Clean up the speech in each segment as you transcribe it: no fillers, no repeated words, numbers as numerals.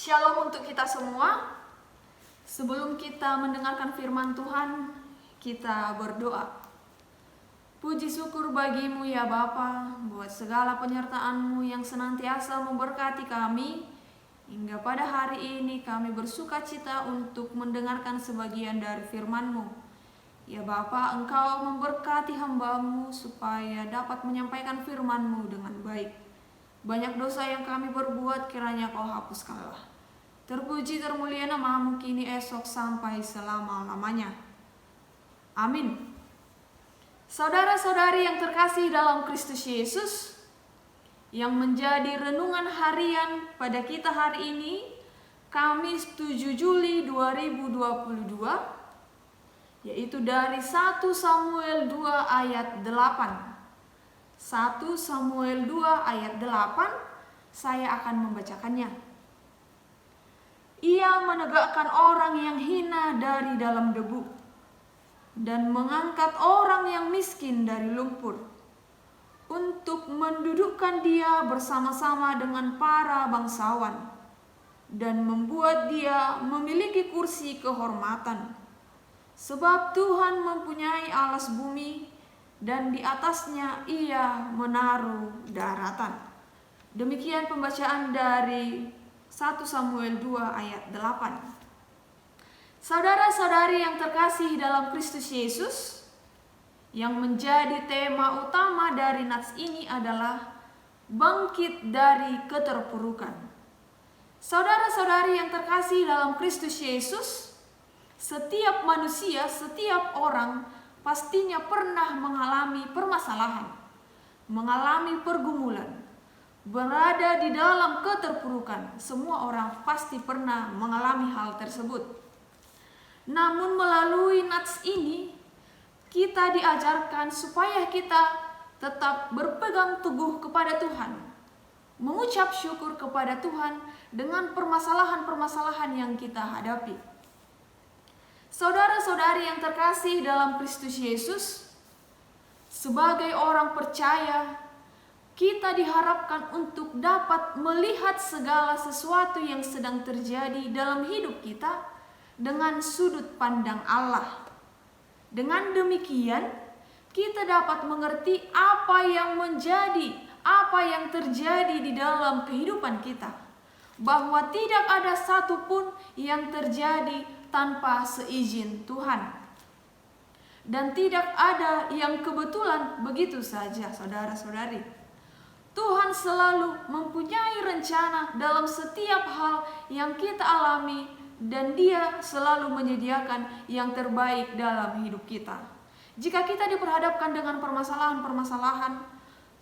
Shalom untuk kita semua. Sebelum kita mendengarkan firman Tuhan, kita berdoa. Puji syukur bagimu ya Bapa, buat segala penyertaan-Mu yang senantiasa memberkati kami. Hingga pada hari ini kami bersuka cita untuk mendengarkan sebagian dari firman-Mu. Ya Bapa, Engkau memberkati hamba-Mu supaya dapat menyampaikan firman-Mu dengan baik. Banyak dosa yang kami perbuat kiranya Kau hapuskanlah. Terpuji termulia nama-Mu kini esok sampai selama-lamanya. Amin. Saudara-saudari yang terkasih dalam Kristus Yesus, yang menjadi renungan harian pada kita hari ini, Kamis 7 Juli 2022, yaitu dari 1 Samuel 2 ayat 8. 1 Samuel 2 ayat 8, saya akan membacakannya. Ia menegakkan orang yang hina dari dalam debu, dan mengangkat orang yang miskin dari lumpur, untuk mendudukkan dia bersama-sama dengan para bangsawan, dan membuat dia memiliki kursi kehormatan. Sebab Tuhan mempunyai alas bumi, dan di atasnya ia menaruh daratan. Demikian pembacaan dari 1 Samuel 2 ayat 8. Saudara-saudari yang terkasih dalam Kristus Yesus, yang menjadi tema utama dari nats ini adalah bangkit dari keterpurukan. Saudara-saudari yang terkasih dalam Kristus Yesus, setiap manusia, setiap orang pastinya pernah mengalami permasalahan, mengalami pergumulan, berada di dalam keterpurukan. Semua orang pasti pernah mengalami hal tersebut. Namun melalui nats ini, kita diajarkan supaya kita tetap berpegang teguh kepada Tuhan, mengucap syukur kepada Tuhan dengan permasalahan-permasalahan yang kita hadapi. Saudara-saudari yang terkasih dalam Kristus Yesus, sebagai orang percaya, kita diharapkan untuk dapat melihat segala sesuatu yang sedang terjadi dalam hidup kita dengan sudut pandang Allah. Dengan demikian, kita dapat mengerti apa yang terjadi di dalam kehidupan kita, bahwa tidak ada satupun yang terjadi tanpa seizin Tuhan. Dan tidak ada yang kebetulan begitu saja, saudara-saudari. Tuhan selalu mempunyai rencana dalam setiap hal yang kita alami dan Dia selalu menyediakan yang terbaik dalam hidup kita. Jika kita diperhadapkan dengan permasalahan-permasalahan,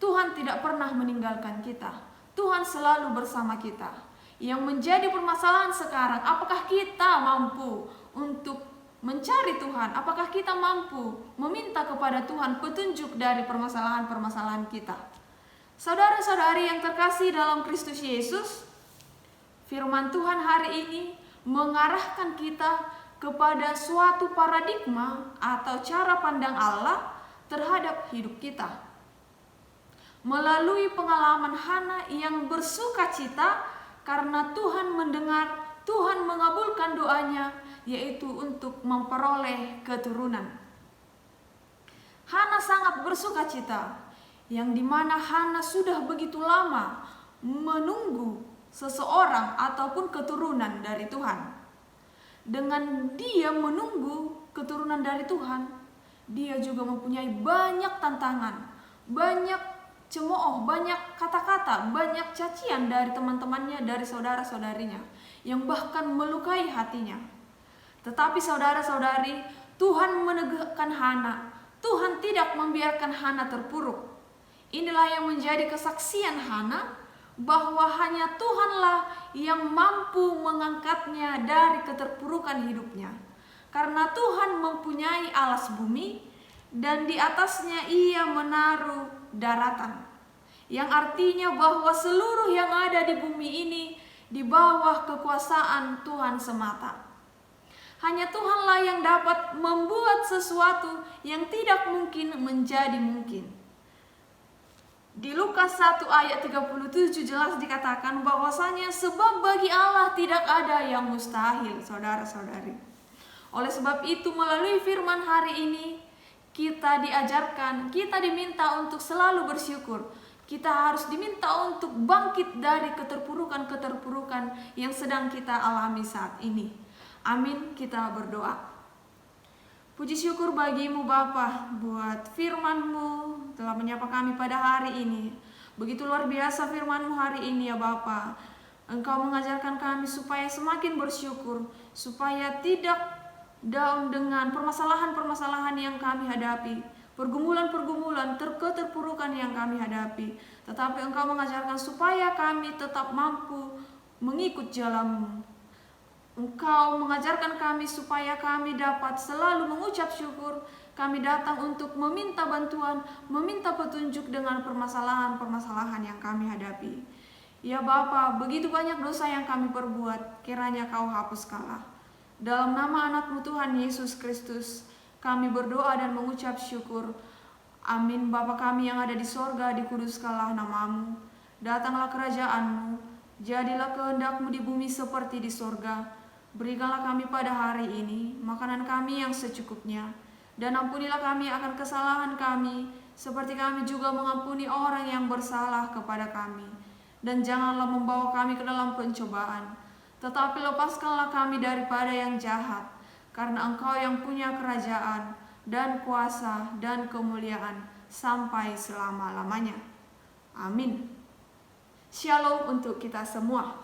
Tuhan tidak pernah meninggalkan kita. Tuhan selalu bersama kita. Yang menjadi permasalahan sekarang, apakah kita mampu untuk mencari Tuhan? Apakah kita mampu meminta kepada Tuhan petunjuk dari permasalahan-permasalahan kita? Saudara-saudari yang terkasih dalam Kristus Yesus, firman Tuhan hari ini mengarahkan kita kepada suatu paradigma atau cara pandang Allah terhadap hidup kita. Melalui pengalaman Hana yang bersuka cita karena Tuhan mendengar, Tuhan mengabulkan doanya, yaitu untuk memperoleh keturunan. Hana sangat bersuka cita, yang dimana Hana sudah begitu lama menunggu seseorang ataupun keturunan dari Tuhan. Dengan dia menunggu keturunan dari Tuhan, dia juga mempunyai banyak tantangan, banyak cemooh, banyak kata-kata, banyak cacian dari teman-temannya, dari saudara-saudarinya, yang bahkan melukai hatinya. Tetapi saudara-saudari, Tuhan menegakkan Hana. Tuhan tidak membiarkan Hana terpuruk. Inilah yang menjadi kesaksian Hana, bahwa hanya Tuhanlah yang mampu mengangkatnya dari keterpurukan hidupnya. Karena Tuhan mempunyai alas bumi, dan di atasnya Ia menaruh daratan. Yang artinya bahwa seluruh yang ada di bumi ini di bawah kekuasaan Tuhan semata. Hanya Tuhanlah yang dapat membuat sesuatu yang tidak mungkin menjadi mungkin. Di Lukas 1 ayat 37 jelas dikatakan bahwasanya sebab bagi Allah tidak ada yang mustahil, saudara-saudari. Oleh sebab itu melalui firman hari ini kita diajarkan, kita diminta untuk selalu bersyukur. Kita harus diminta untuk bangkit dari keterpurukan-keterpurukan yang sedang kita alami saat ini. Amin, kita berdoa. Puji syukur bagimu Bapa, buat firman-Mu telah menyapa kami pada hari ini. Begitu luar biasa firman-Mu hari ini ya Bapa. Engkau mengajarkan kami supaya semakin bersyukur, supaya tidak down dengan permasalahan-permasalahan yang kami hadapi, pergumulan-pergumulan, keterpurukan yang kami hadapi. Tetapi Engkau mengajarkan supaya kami tetap mampu mengikut jalan-Mu. Engkau mengajarkan kami supaya kami dapat selalu mengucap syukur. Kami datang untuk meminta bantuan, meminta petunjuk dengan permasalahan-permasalahan yang kami hadapi. Ya Bapa, begitu banyak dosa yang kami perbuat, kiranya Kau hapuskanlah. Dalam nama anak-Mu Tuhan Yesus Kristus, kami berdoa dan mengucap syukur. Amin. Bapa kami yang ada di sorga, dikuduskanlah nama-Mu. Datanglah kerajaan-Mu, jadilah kehendak-Mu di bumi seperti di sorga. Berikanlah kami pada hari ini makanan kami yang secukupnya, dan ampunilah kami akan kesalahan kami, seperti kami juga mengampuni orang yang bersalah kepada kami. Dan janganlah membawa kami ke dalam pencobaan, tetapi lepaskanlah kami daripada yang jahat, karena Engkau yang punya kerajaan, dan kuasa, dan kemuliaan, sampai selama-lamanya. Amin. Shalom untuk kita semua.